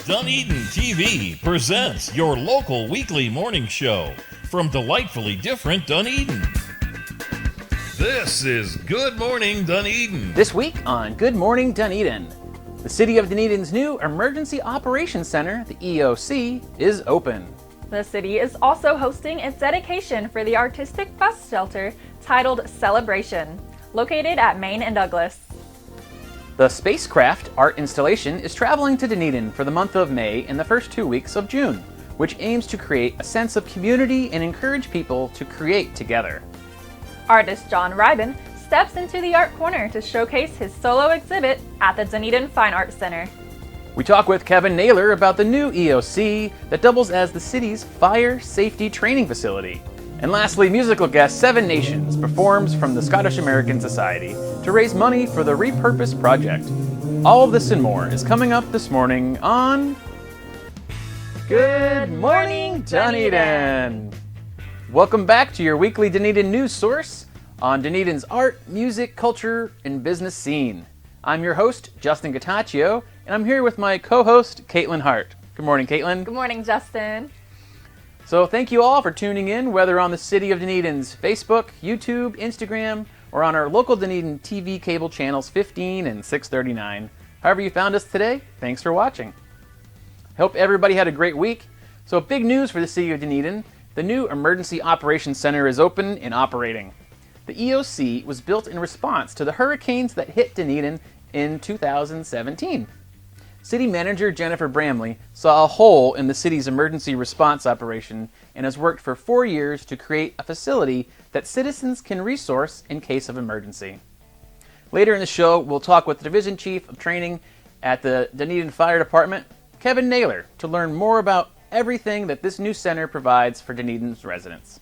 Dunedin TV presents your local weekly morning show from delightfully different Dunedin. This is Good Morning Dunedin. This week on Good Morning Dunedin, the City of Dunedin's new Emergency Operations Center, the E.O.C, is open. The city is also hosting its dedication for the artistic bus shelter titled Celebration, located at Main and Douglas. The spacecraft art installation is traveling to Dunedin for the month of May and the first 2 weeks of June, which aims to create a sense of community and encourage people to create together. Artist John Rieben steps into the art corner to showcase his solo exhibit at the Dunedin Fine Art Center. We talk with Kevin Naylor about the new E.O.C that doubles as the city's fire safety training facility. And lastly, musical guest Seven Nations performs from the Scottish American Society to raise money for the Repurpose Project. All of this and more is coming up this morning on Good Morning Dunedin. Welcome back to your weekly Dunedin news source on Dunedin's art, music, culture, and business scene. I'm your host, Justin Gattaccio, and I'm here with my co-host, Caitlin Hart. Good morning, Caitlin. Good morning, Justin. So thank you all for tuning in, whether on the City of Dunedin's Facebook, YouTube, Instagram, or on our local Dunedin TV cable channels 15 and 639. However you found us today, thanks for watching. I hope everybody had a great week. So big news for the City of Dunedin. The new Emergency Operations Center is open and operating. The E.O.C was built in response to the hurricanes that hit Dunedin in 2017. City Manager Jennifer Bramley saw a hole in the city's emergency response operation and has worked for 4 years to create a facility that citizens can resource in case of emergency. Later in the show, we'll talk with the Division Chief of Training at the Dunedin Fire Department, Kevin Naylor, to learn more about everything that this new center provides for Dunedin's residents.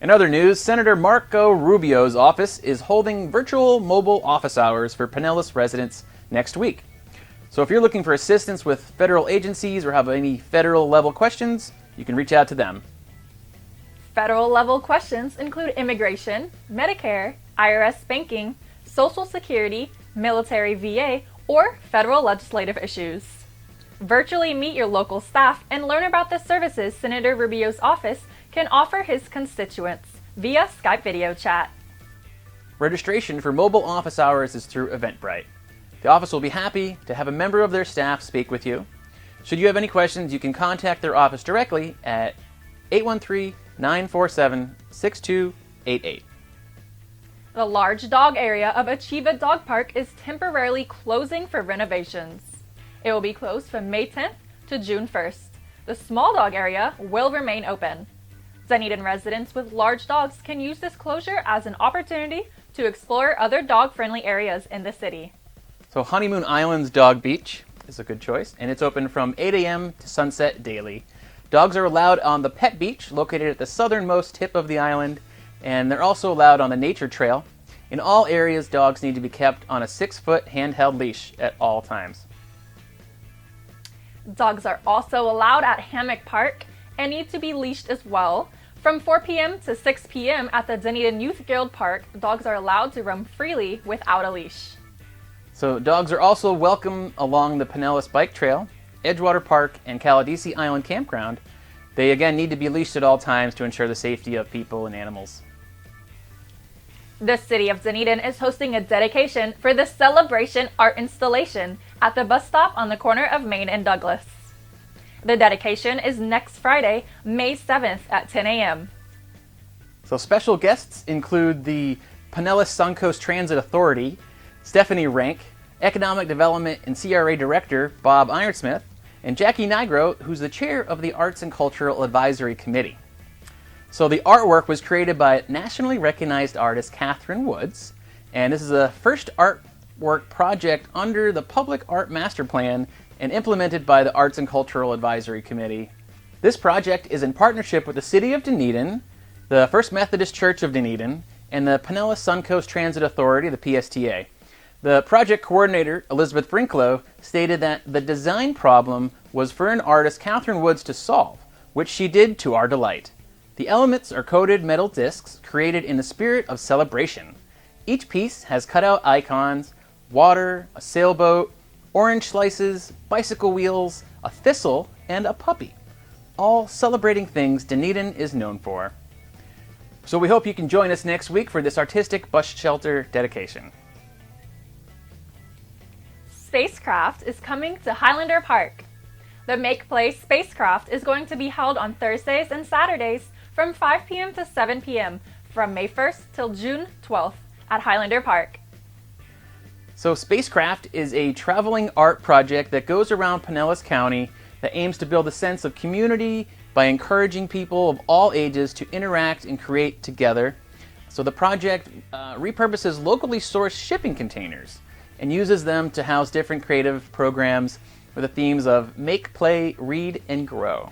In other news, Senator Marco Rubio's office is holding virtual mobile office hours for Pinellas residents next week. So if you're looking for assistance with federal agencies or have any federal level questions, you can reach out to them. Federal level questions include immigration, Medicare, IRS banking, Social Security, military VA, or federal legislative issues. Virtually meet your local staff and learn about the services Senator Rubio's office can offer his constituents via Skype video chat. Registration for mobile office hours is through Eventbrite. The office will be happy to have a member of their staff speak with you. Should you have any questions, you can contact their office directly at 813-947-6288. The large dog area of Achieva Dog Park is temporarily closing for renovations. It will be closed from May 10th to June 1st. The small dog area will remain open. Dunedin residents with large dogs can use this closure as an opportunity to explore other dog-friendly areas in the city. So Honeymoon Island's Dog Beach is a good choice, and it's open from 8 a.m. to sunset daily. Dogs are allowed on the Pet Beach, located at the southernmost tip of the island, and they're also allowed on the Nature Trail. In all areas, dogs need to be kept on a 6-foot handheld leash at all times. Dogs are also allowed at Hammock Park and need to be leashed as well. From 4 p.m. to 6 p.m. at the Dunedin Youth Guild Park, dogs are allowed to roam freely without a leash. So dogs are also welcome along the Pinellas Bike Trail, Edgewater Park, and Caladesi Island Campground. They again need to be leashed at all times to ensure the safety of people and animals. The City of Dunedin is hosting a dedication for the Celebration art installation at the bus stop on the corner of Main and Douglas. The dedication is next Friday, May 7th at 10 a.m. So special guests include the Pinellas Suncoast Transit Authority, Stephanie Rank, Economic Development and CRA Director Bob Ironsmith, and Jackie Nigro, who's the chair of the Arts and Cultural Advisory Committee. So the artwork was created by nationally recognized artist Catherine Woods, and this is the first artwork project under the Public Art Master Plan and implemented by the Arts and Cultural Advisory Committee. This project is in partnership with the City of Dunedin, the First Methodist Church of Dunedin, and the Pinellas Suncoast Transit Authority, the PSTA. The project coordinator, Elizabeth Brinklow, stated that the design problem was for an artist, Catherine Woods, to solve, which she did to our delight. The elements are coated metal discs created in the spirit of celebration. Each piece has cutout icons, water, a sailboat, orange slices, bicycle wheels, a thistle, and a puppy, all celebrating things Dunedin is known for. So we hope you can join us next week for this artistic bus shelter dedication. Spacecraft is coming to Highlander Park. The Make Play Spacecraft is going to be held on Thursdays and Saturdays from 5 p.m. to 7 p.m. from May 1st till June 12th at Highlander Park. So Spacecraft is a traveling art project that goes around Pinellas County that aims to build a sense of community by encouraging people of all ages to interact and create together. So the project repurposes locally sourced shipping containers and uses them to house different creative programs with the themes of make, play, read, and grow.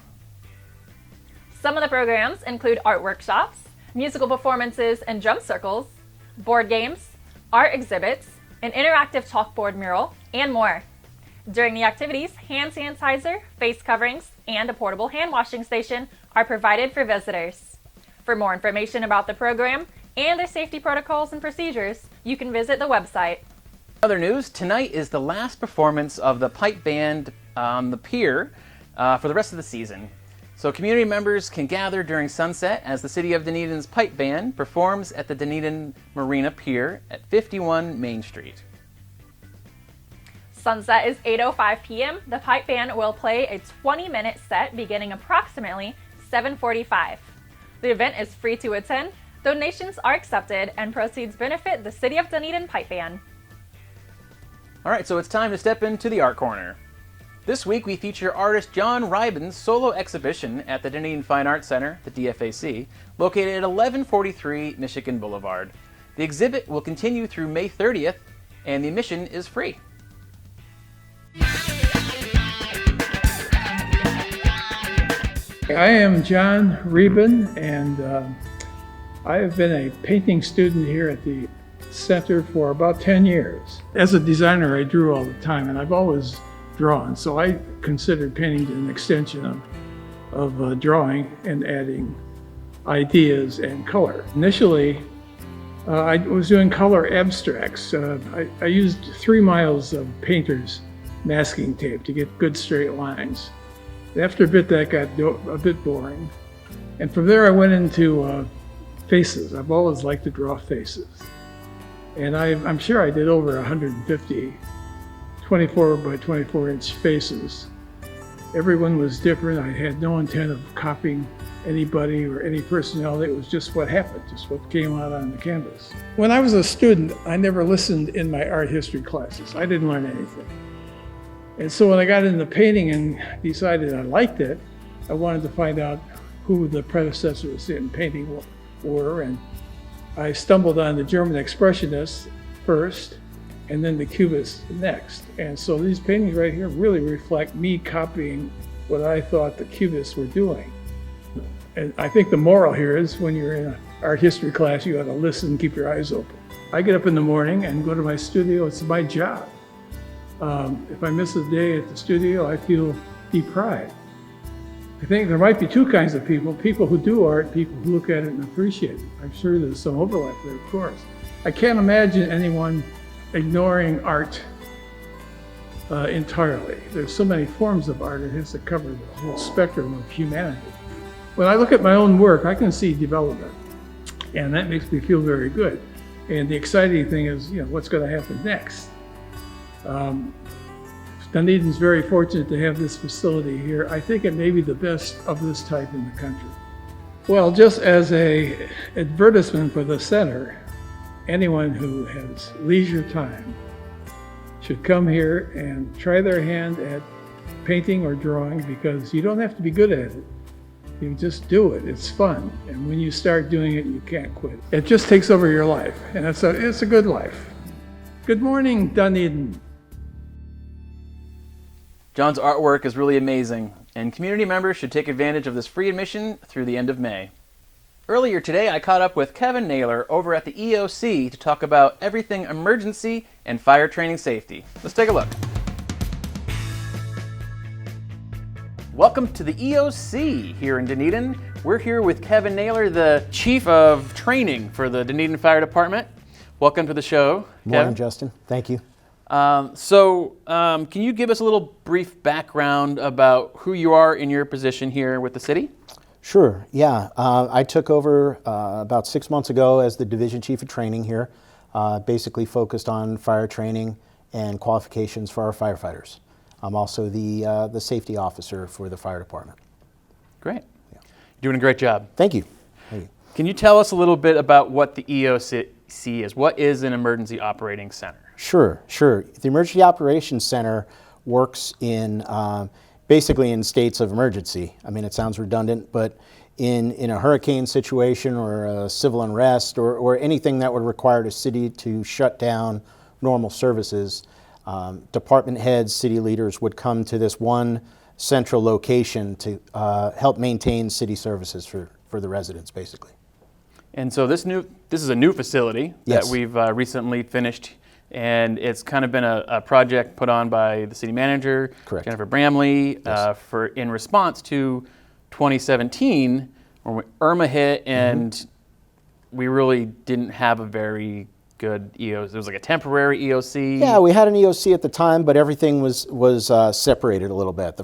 Some of the programs include art workshops, musical performances and drum circles, board games, art exhibits, an interactive chalkboard mural, and more. During the activities, hand sanitizer, face coverings, and a portable hand washing station are provided for visitors. For more information about the program and their safety protocols and procedures, you can visit the website. Other news, tonight is the last performance of the pipe band on the pier for the rest of the season. So community members can gather during sunset as the City of Dunedin's pipe band performs at the Dunedin Marina Pier at 51 Main Street. Sunset is 8:05 p.m. The pipe band will play a 20-minute set beginning approximately 7:45. The event is free to attend, donations are accepted, and proceeds benefit the City of Dunedin Pipe Band. All right, so it's time to step into the Art Corner. This week we feature artist John Rieben's solo exhibition at the Dunedin Fine Art Center, the DFAC, located at 1143 Michigan Boulevard. The exhibit will continue through May 30th, and the admission is free. I am John Rieben, and I have been a painting student here at the center for about 10 years. As a designer, I drew all the time, and I've always drawn, so I considered painting an extension of drawing and adding ideas and color. Initially, I was doing color abstracts. I used 3 miles of painter's masking tape to get good straight lines. After a bit, that got a bit boring. And from there, I went into faces. I've always liked to draw faces. And I'm sure I did over 150 24 by 24 inch faces. Everyone was different. I had no intent of copying anybody or any personality. It was just what happened, just what came out on the canvas. When I was a student, I never listened in my art history classes. I didn't learn anything. And so when I got into painting and decided I liked it, I wanted to find out who the predecessors in painting were. And I stumbled on the German Expressionists first, and then the Cubists next. And so these paintings right here really reflect me copying what I thought the Cubists were doing. And I think the moral here is when you're in an art history class, you ought to listen and keep your eyes open. I get up in the morning and go to my studio. It's my job. If I miss a day at the studio, I feel deprived. I think there might be 2 kinds of people who do art, people who look at it and appreciate it. I'm sure there's some overlap there, of course. I can't imagine anyone ignoring art entirely. There's so many forms of art, it has to cover the whole spectrum of humanity. When I look at my own work, I can see development, and that makes me feel very good. And the exciting thing is, what's going to happen next? Dunedin's very fortunate to have this facility here. I think it may be the best of this type in the country. Well, just as an advertisement for the center, anyone who has leisure time should come here and try their hand at painting or drawing, because you don't have to be good at it. You just do it. It's fun. And when you start doing it, you can't quit. It just takes over your life, and it's a good life. Good morning, Dunedin. John's artwork is really amazing, and community members should take advantage of this free admission through the end of May. Earlier today, I caught up with Kevin Naylor over at the E.O.C. to talk about everything emergency and fire training safety. Let's take a look. Welcome to the E.O.C. here in Dunedin. We're here with Kevin Naylor, the Chief of Training for the Dunedin Fire Department. Welcome to the show, Morning, Kevin. Justin. Thank you. Can you give us a little brief background about who you are in your position here with the city? Sure, yeah. I took over about 6 months ago as the Division Chief of Training here, basically focused on fire training and qualifications for our firefighters. I'm also the safety officer for the fire department. Great. Yeah. You're doing a great job. Thank you. Thank you. Can you tell us a little bit about what the E.O.C is? What is an emergency operating center? Sure. The Emergency Operations Center works in basically in states of emergency. I mean, it sounds redundant, but in a hurricane situation or a civil unrest or anything that would require the city to shut down normal services, department heads, city leaders would come to this one central location to help maintain city services for the residents, basically. And so this is a new facility that Yes. we've recently finished, and it's kind of been a project put on by the city manager, Correct. Jennifer Bramley, Yes. in response to 2017 when Irma hit, and we really didn't have a very good E.O.C. It was like a temporary E.O.C. Yeah, we had an E.O.C. at the time, but everything was separated a little bit. The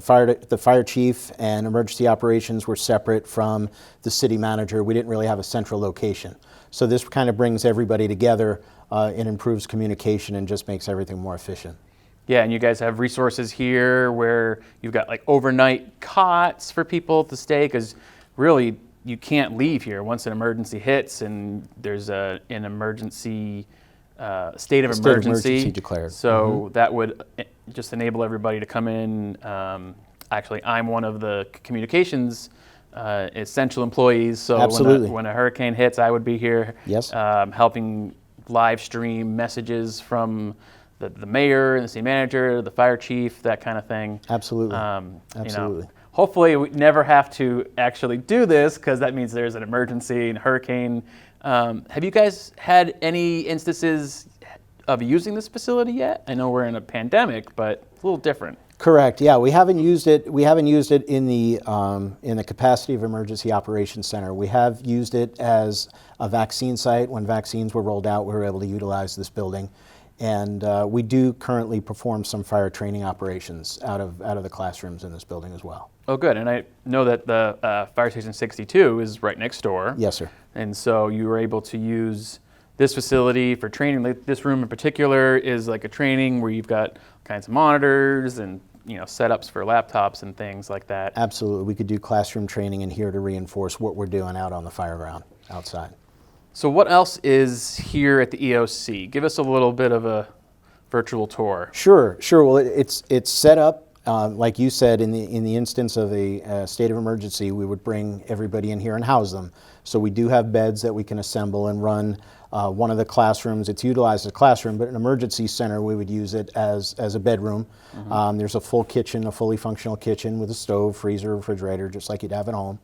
fire chief and emergency operations were separate from the city manager. We didn't really have a central location. So this kind of brings everybody together. It improves communication and just makes everything more efficient. Yeah, and you guys have resources here where you've got like overnight cots for people to stay, because really you can't leave here once an emergency hits and there's an emergency state of emergency declared. So that would just enable everybody to come in. Actually, I'm one of the communications essential employees, so Absolutely. when a hurricane hits, I would be here. Yes. Helping live stream messages from the mayor and the city manager, the fire chief, that kind of thing. Absolutely. You Absolutely. know, hopefully we never have to actually do this, because that means there's an emergency and hurricane. Have you guys had any instances of using this facility yet? I know we're in a pandemic, but it's a little different. Correct. Yeah, we haven't used it. We haven't used it in the capacity of Emergency Operations Center. We have used it as a vaccine site. When vaccines were rolled out, we were able to utilize this building, and we do currently perform some fire training operations out of the classrooms in this building as well. Oh, good. And I know that the Fire Station 62 is right next door. Yes, sir. And so you were able to use this facility for training. Like this room in particular is like a training where you've got kinds of monitors and setups for laptops and things like that. Absolutely. We could do classroom training in here to reinforce what we're doing out on the fire ground outside. So what else is here at the E.O.C? Give us a little bit of a virtual tour. Sure. Well, it's set up like you said. In the instance of a state of emergency, we would bring everybody in here and house them. So we do have beds that we can assemble and run. One of the classrooms, it's utilized as a classroom, but an emergency center, we would use it as a bedroom. There's a full kitchen, a fully functional kitchen with a stove, freezer, refrigerator, just like you'd have at home.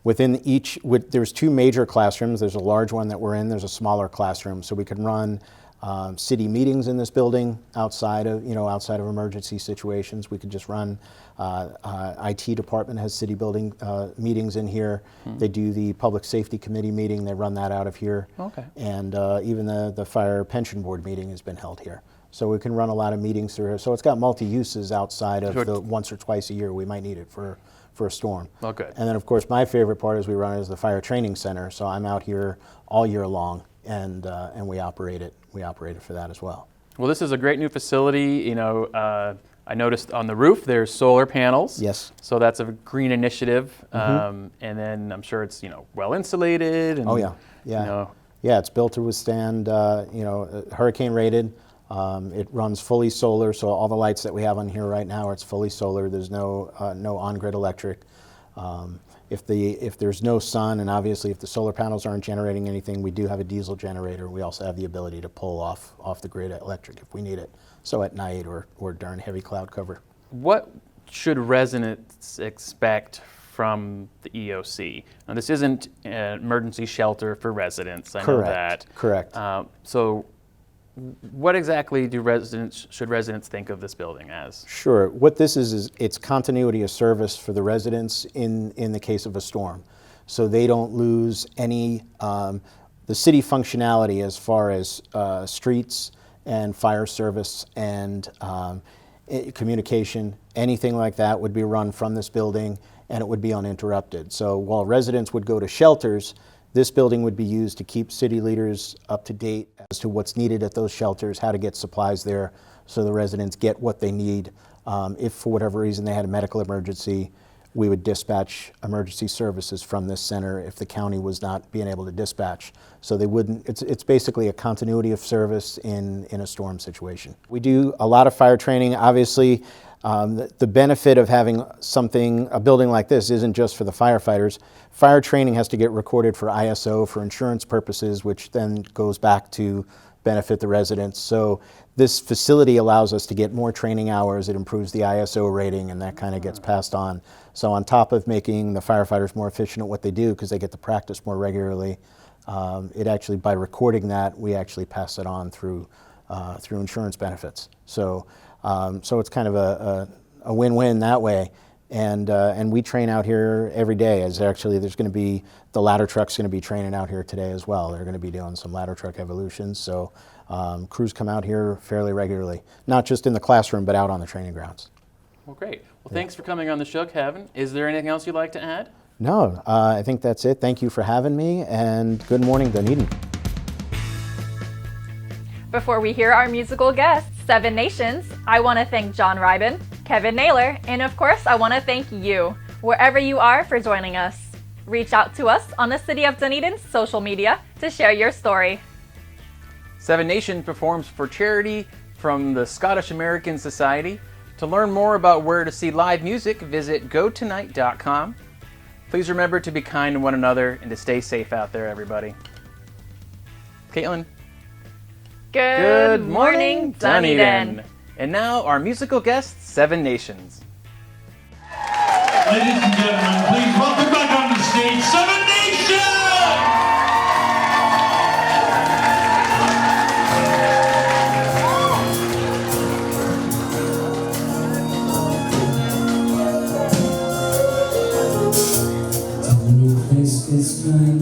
Within each, there's two major classrooms. There's a large one that we're in. There's a smaller classroom, so we can run city meetings in this building outside of emergency situations. We could just run. IT department has city building meetings in here. They do the public safety committee meeting. They run that out of here. Okay. And even the fire pension board meeting has been held here. So we can run a lot of meetings through here. So it's got multi-uses outside of the once or twice a year we might need it for a storm. Oh, good. And then of course my favorite part is we run it as the fire training center. So I'm out here all year long, and we operate it. We operate it for that as well. Well, this is a great new facility. I noticed on the roof there's solar panels. Yes. So that's a green initiative. And then I'm sure it's well insulated. And, Oh yeah, yeah. It's built to withstand hurricane rated. It runs fully solar, so all the lights that we have on here right now, it's fully solar. There's no on-grid electric. If there's no sun, and obviously if the solar panels aren't generating anything, we do have a diesel generator. We also have the ability to pull off the grid electric if we need it. So at night or during heavy cloud cover. What should residents expect from the E.O.C? Now, this isn't an emergency shelter for residents. I know that. Correct. So what exactly should residents think of this building as? Sure. What this is it's continuity of service for the residents in the case of a storm. So they don't lose any the city functionality as far as streets and fire service and communication, anything like that would be run from this building, and it would be uninterrupted. So while residents would go to shelters, this building would be used to keep city leaders up to date as to what's needed at those shelters, how to get supplies there, so the residents get what they need. If for whatever reason they had a medical emergency, we would dispatch emergency services from this center if the county was not being able to dispatch. So they wouldn't, it's basically a continuity of service in a storm situation. We do a lot of fire training. Obviously, the benefit of having a building like this isn't just for the firefighters. Fire training has to get recorded for ISO for insurance purposes, which then goes back to benefit the residents. So this facility allows us to get more training hours. It improves the ISO rating, and that kind of gets passed on. So on top of making the firefighters more efficient at what they do because they get to practice more regularly, it actually, by recording that, we actually pass it on through insurance benefits. So it's kind of a win-win that way. And we train out here every day. As actually, there's going to be the ladder truck's going to be training out here today as well. They're going to be doing some ladder truck evolutions. So crews come out here fairly regularly, not just in the classroom, but out on the training grounds. Well, great. Well, thanks for coming on the show, Kevin. Is there anything else you'd like to add? No, I think that's it. Thank you for having me, and good morning, Dunedin. Before we hear our musical guests, Seven Nations, I want to thank John Rieben, Kevin Naylor, and of course, I want to thank you, wherever you are, for joining us. Reach out to us on the City of Dunedin's social media to share your story. Seven Nations performs for charity from the Scottish American Society. To learn more about where to see live music, visit gotonight.com. Please remember to be kind to one another and to stay safe out there, everybody. Caitlin. Good morning, Dunedin. And now our musical guests, Seven Nations. Ladies and gentlemen, please welcome back on the stage, Seven Nations! Tell me your face is mine.